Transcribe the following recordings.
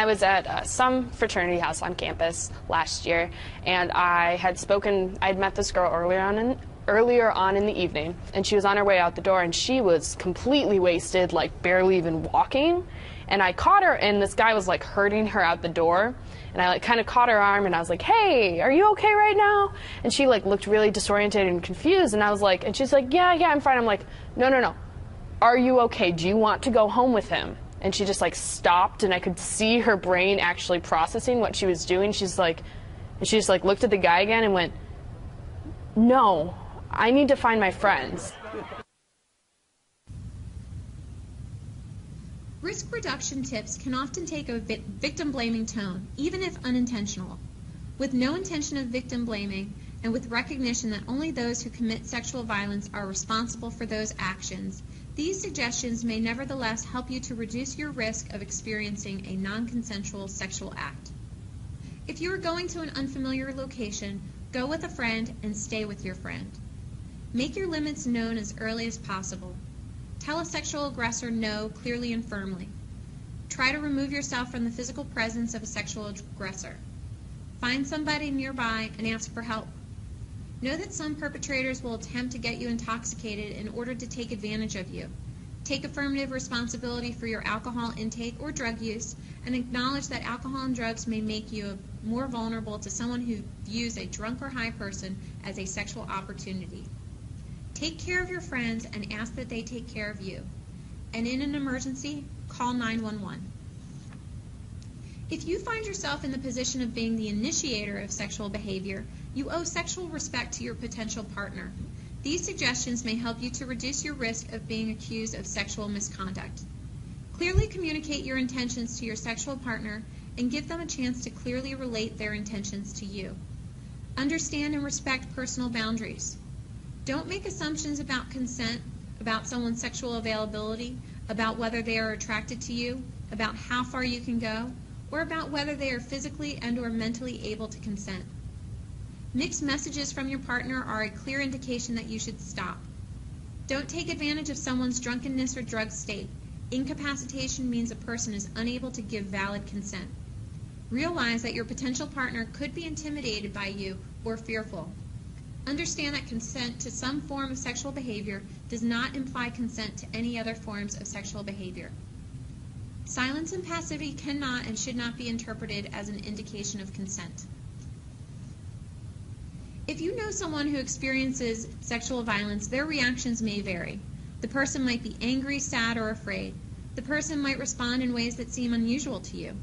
I was at some fraternity house on campus last year, and I had met this girl earlier on in the evening, and she was on her way out the door, and she was completely wasted, like barely even walking. And I caught her, and this guy was like herding her out the door, and I like kind of caught her arm, and I was like, "Hey, are you okay right now?" And she like looked really disoriented and confused, and I was like, and she's like, "Yeah, I'm fine." I'm like, "No. Are you okay? Do you want to go home with him?" And she just like stopped, and I could see her brain actually processing what she was doing. She just looked at the guy again and went, "No, I need to find my friends." Risk reduction tips can often take a victim-blaming tone, even if unintentional. With no intention of victim blaming, and with recognition that only those who commit sexual violence are responsible for those actions, these suggestions may nevertheless help you to reduce your risk of experiencing a non-consensual sexual act. If you are going to an unfamiliar location, go with a friend and stay with your friend. Make your limits known as early as possible. Tell a sexual aggressor no clearly and firmly. Try to remove yourself from the physical presence of a sexual aggressor. Find somebody nearby and ask for help. Know that some perpetrators will attempt to get you intoxicated in order to take advantage of you. Take affirmative responsibility for your alcohol intake or drug use, and acknowledge that alcohol and drugs may make you more vulnerable to someone who views a drunk or high person as a sexual opportunity. Take care of your friends and ask that they take care of you. And in an emergency, call 911. If you find yourself in the position of being the initiator of sexual behavior, you owe sexual respect to your potential partner. These suggestions may help you to reduce your risk of being accused of sexual misconduct. Clearly communicate your intentions to your sexual partner and give them a chance to clearly relate their intentions to you. Understand and respect personal boundaries. Don't make assumptions about consent, about someone's sexual availability, about whether they are attracted to you, about how far you can go, or about whether they are physically and/or mentally able to consent. Mixed messages from your partner are a clear indication that you should stop. Don't take advantage of someone's drunkenness or drug state. Incapacitation means a person is unable to give valid consent. Realize that your potential partner could be intimidated by you or fearful. Understand that consent to some form of sexual behavior does not imply consent to any other forms of sexual behavior. Silence and passivity cannot and should not be interpreted as an indication of consent. If you know someone who experiences sexual violence, their reactions may vary. The person might be angry, sad, or afraid. The person might respond in ways that seem unusual to you.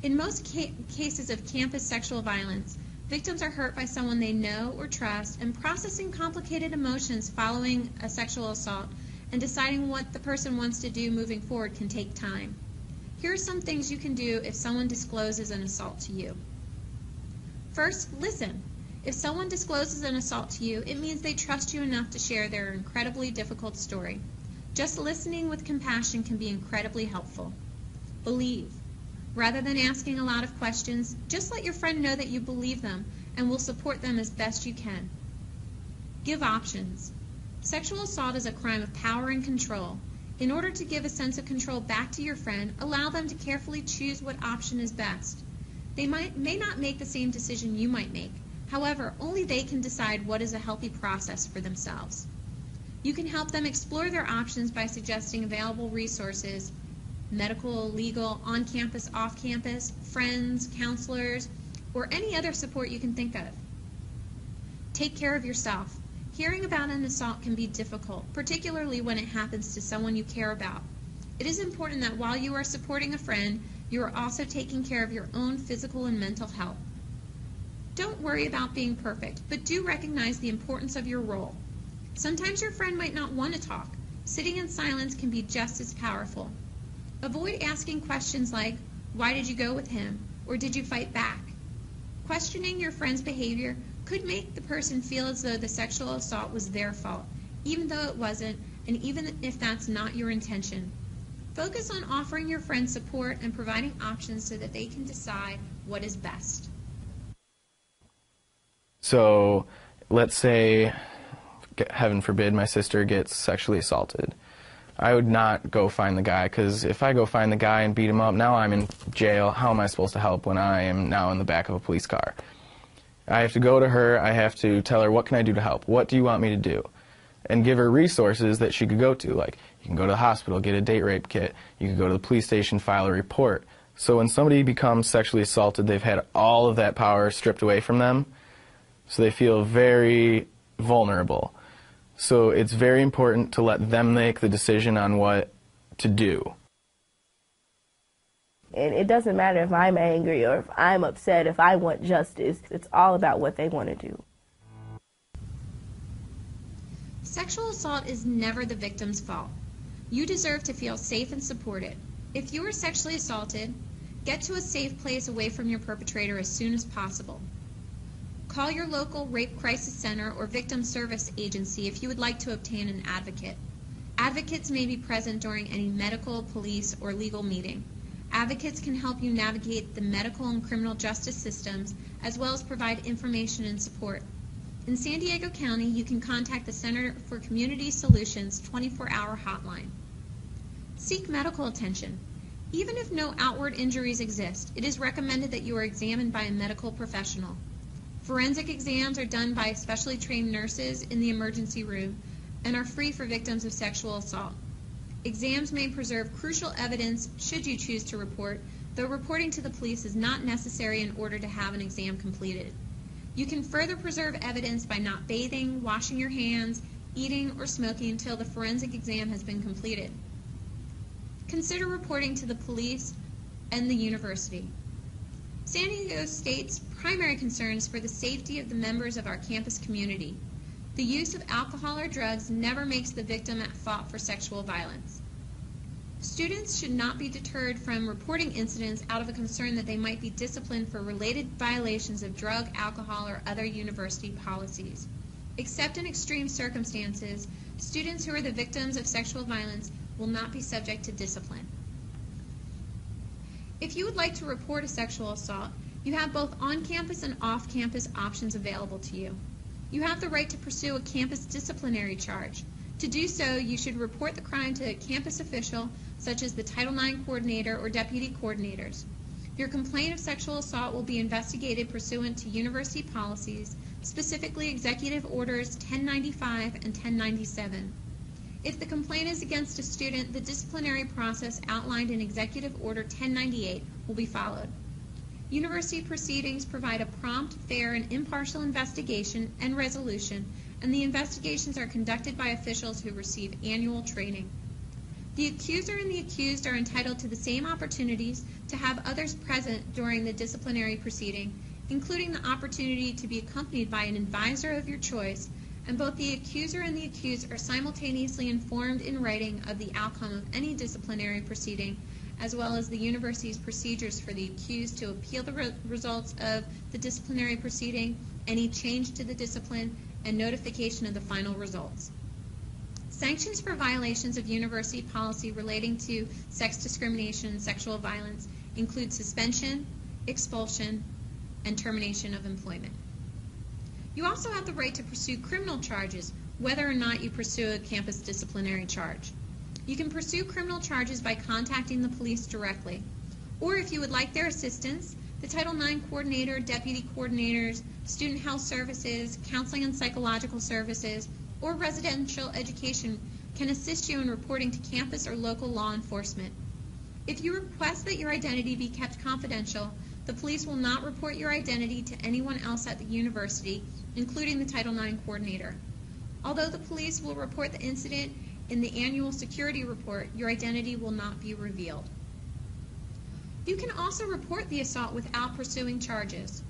In most cases of campus sexual violence, victims are hurt by someone they know or trust, and processing complicated emotions following a sexual assault and deciding what the person wants to do moving forward can take time. Here are some things you can do if someone discloses an assault to you. First, listen. If someone discloses an assault to you, it means they trust you enough to share their incredibly difficult story. Just listening with compassion can be incredibly helpful. Believe. Rather than asking a lot of questions, just let your friend know that you believe them and will support them as best you can. Give options. Sexual assault is a crime of power and control. In order to give a sense of control back to your friend, allow them to carefully choose what option is best. They may not make the same decision you might make. However, only they can decide what is a healthy process for themselves. You can help them explore their options by suggesting available resources, medical, legal, on-campus, off-campus, friends, counselors, or any other support you can think of. Take care of yourself. Hearing about an assault can be difficult, particularly when it happens to someone you care about. It is important that while you are supporting a friend, you are also taking care of your own physical and mental health. Don't worry about being perfect, but do recognize the importance of your role. Sometimes your friend might not want to talk. Sitting in silence can be just as powerful. Avoid asking questions like, "Why did you go with him?" or "Did you fight back?" Questioning your friend's behavior could make the person feel as though the sexual assault was their fault, even though it wasn't, and even if that's not your intention. Focus on offering your friend support and providing options so that they can decide what is best. So, let's say, heaven forbid, my sister gets sexually assaulted. I would not go find the guy, because if I go find the guy and beat him up, now I'm in jail. How am I supposed to help when I am now in the back of a police car? I have to go to her. I have to tell her, what can I do to help? What do you want me to do? And give her resources that she could go to. Like, you can go to the hospital, get a date rape kit. You can go to the police station, file a report. So when somebody becomes sexually assaulted, they've had all of that power stripped away from them. So they feel very vulnerable. So it's very important to let them make the decision on what to do. And it doesn't matter if I'm angry or if I'm upset, if I want justice. It's all about what they want to do. Sexual assault is never the victim's fault. You deserve to feel safe and supported. If you are sexually assaulted, get to a safe place away from your perpetrator as soon as possible. Call your local rape crisis center or victim service agency if you would like to obtain an advocate. Advocates may be present during any medical, police, or legal meeting. Advocates can help you navigate the medical and criminal justice systems, as well as provide information and support. In San Diego County, you can contact the Center for Community Solutions 24-hour hotline. Seek medical attention. Even if no outward injuries exist, it is recommended that you are examined by a medical professional. Forensic exams are done by specially trained nurses in the emergency room and are free for victims of sexual assault. Exams may preserve crucial evidence should you choose to report, though reporting to the police is not necessary in order to have an exam completed. You can further preserve evidence by not bathing, washing your hands, eating, or smoking until the forensic exam has been completed. Consider reporting to the police and the university. San Diego State's primary concern is for the safety of the members of our campus community. The use of alcohol or drugs never makes the victim at fault for sexual violence. Students should not be deterred from reporting incidents out of a concern that they might be disciplined for related violations of drug, alcohol, or other university policies. Except in extreme circumstances, students who are the victims of sexual violence will not be subject to discipline. If you would like to report a sexual assault, you have both on-campus and off-campus options available to you. You have the right to pursue a campus disciplinary charge. To do so, you should report the crime to a campus official, such as the Title IX coordinator or deputy coordinators. Your complaint of sexual assault will be investigated pursuant to university policies, specifically Executive Orders 1095 and 1097. If the complaint is against a student, the disciplinary process outlined in Executive Order 1098 will be followed. University proceedings provide a prompt, fair, and impartial investigation and resolution, and the investigations are conducted by officials who receive annual training. The accuser and the accused are entitled to the same opportunities to have others present during the disciplinary proceeding, including the opportunity to be accompanied by an advisor of your choice, and both the accuser and the accused are simultaneously informed in writing of the outcome of any disciplinary proceeding, as well as the university's procedures for the accused to appeal the results of the disciplinary proceeding, any change to the discipline, and notification of the final results. Sanctions for violations of university policy relating to sex discrimination and sexual violence include suspension, expulsion, and termination of employment. You also have the right to pursue criminal charges, whether or not you pursue a campus disciplinary charge. You can pursue criminal charges by contacting the police directly, or if you would like their assistance, the Title IX coordinator, deputy coordinators, student health services, counseling and psychological services, or residential education can assist you in reporting to campus or local law enforcement. If you request that your identity be kept confidential, the police will not report your identity to anyone else at the university, including the Title IX coordinator. Although the police will report the incident in the annual security report, your identity will not be revealed. You can also report the assault without pursuing charges.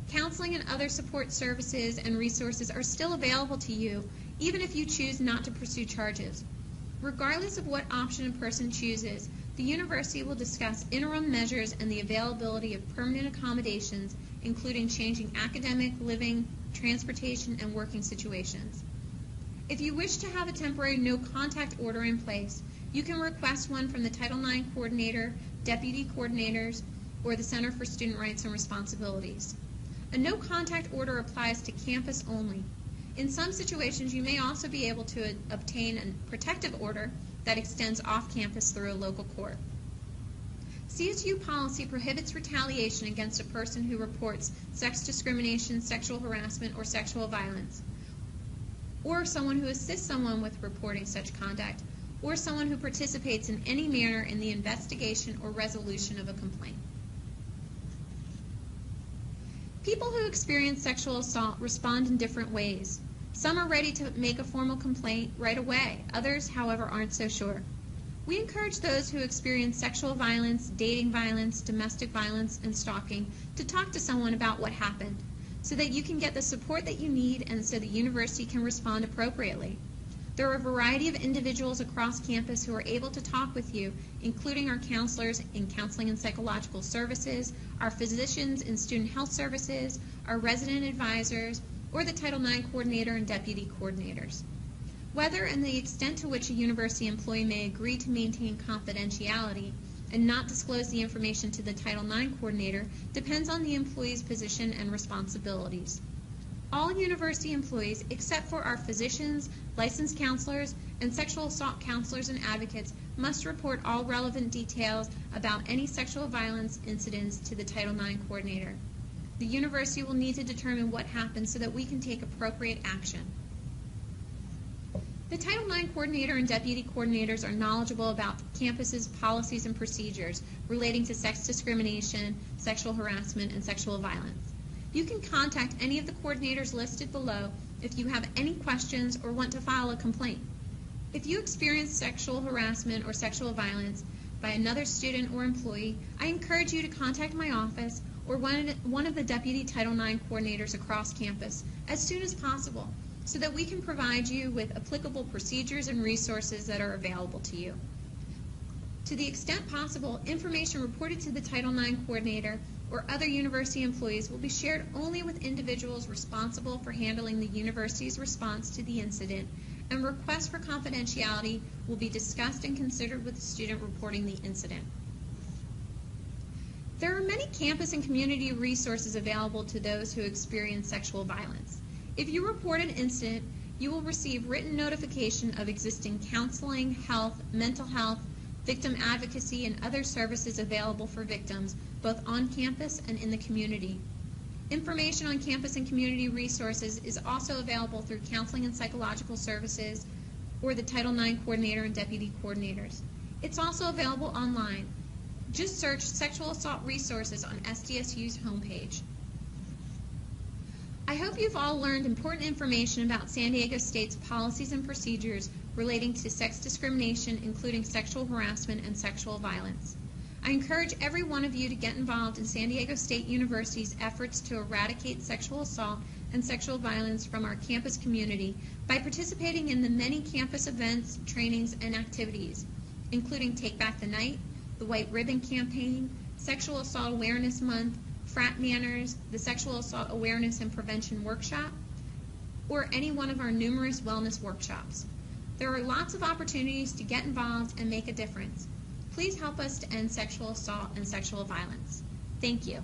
Counseling and other support services and resources are still available to you, even if you choose not to pursue charges. Regardless of what option a person chooses, the university will discuss interim measures and the availability of permanent accommodations, including changing academic, living, transportation, and working situations. If you wish to have a temporary no-contact order in place, you can request one from the Title IX coordinator, deputy coordinators, or the Center for Student Rights and Responsibilities. A no-contact order applies to campus only. In some situations, you may also be able to obtain a protective order that extends off campus through a local court. CSU policy prohibits retaliation against a person who reports sex discrimination, sexual harassment, or sexual violence, or someone who assists someone with reporting such conduct, or someone who participates in any manner in the investigation or resolution of a complaint. People who experience sexual assault respond in different ways. Some are ready to make a formal complaint right away. Others, however, aren't so sure. We encourage those who experience sexual violence, dating violence, domestic violence, and stalking to talk to someone about what happened so that you can get the support that you need and so the university can respond appropriately. There are a variety of individuals across campus who are able to talk with you, including our counselors in counseling and psychological services, our physicians in student health services, our resident advisors, or the Title IX coordinator and deputy coordinators. Whether and the extent to which a university employee may agree to maintain confidentiality and not disclose the information to the Title IX coordinator depends on the employee's position and responsibilities. All university employees, except for our physicians, licensed counselors, and sexual assault counselors and advocates, must report all relevant details about any sexual violence incidents to the Title IX coordinator. The university will need to determine what happened so that we can take appropriate action. The Title IX coordinator and deputy coordinators are knowledgeable about campus's policies and procedures relating to sex discrimination, sexual harassment, and sexual violence. You can contact any of the coordinators listed below if you have any questions or want to file a complaint. If you experience sexual harassment or sexual violence by another student or employee, I encourage you to contact my office or one of the deputy Title IX coordinators across campus as soon as possible so that we can provide you with applicable procedures and resources that are available to you. To the extent possible, information reported to the Title IX coordinator or other university employees will be shared only with individuals responsible for handling the university's response to the incident, and requests for confidentiality will be discussed and considered with the student reporting the incident. There are many campus and community resources available to those who experience sexual violence. If you report an incident, you will receive written notification of existing counseling, health, mental health, victim advocacy, and other services available for victims, both on campus and in the community. Information on campus and community resources is also available through counseling and psychological services or the Title IX coordinator and deputy coordinators. It's also available online. Just search Sexual Assault Resources on SDSU's homepage. I hope you've all learned important information about San Diego State's policies and procedures relating to sex discrimination, including sexual harassment and sexual violence. I encourage every one of you to get involved in San Diego State University's efforts to eradicate sexual assault and sexual violence from our campus community by participating in the many campus events, trainings, and activities, including Take Back the Night, the White Ribbon Campaign, Sexual Assault Awareness Month, Frat Manners, the Sexual Assault Awareness and Prevention Workshop, or any one of our numerous wellness workshops. There are lots of opportunities to get involved and make a difference. Please help us to end sexual assault and sexual violence. Thank you.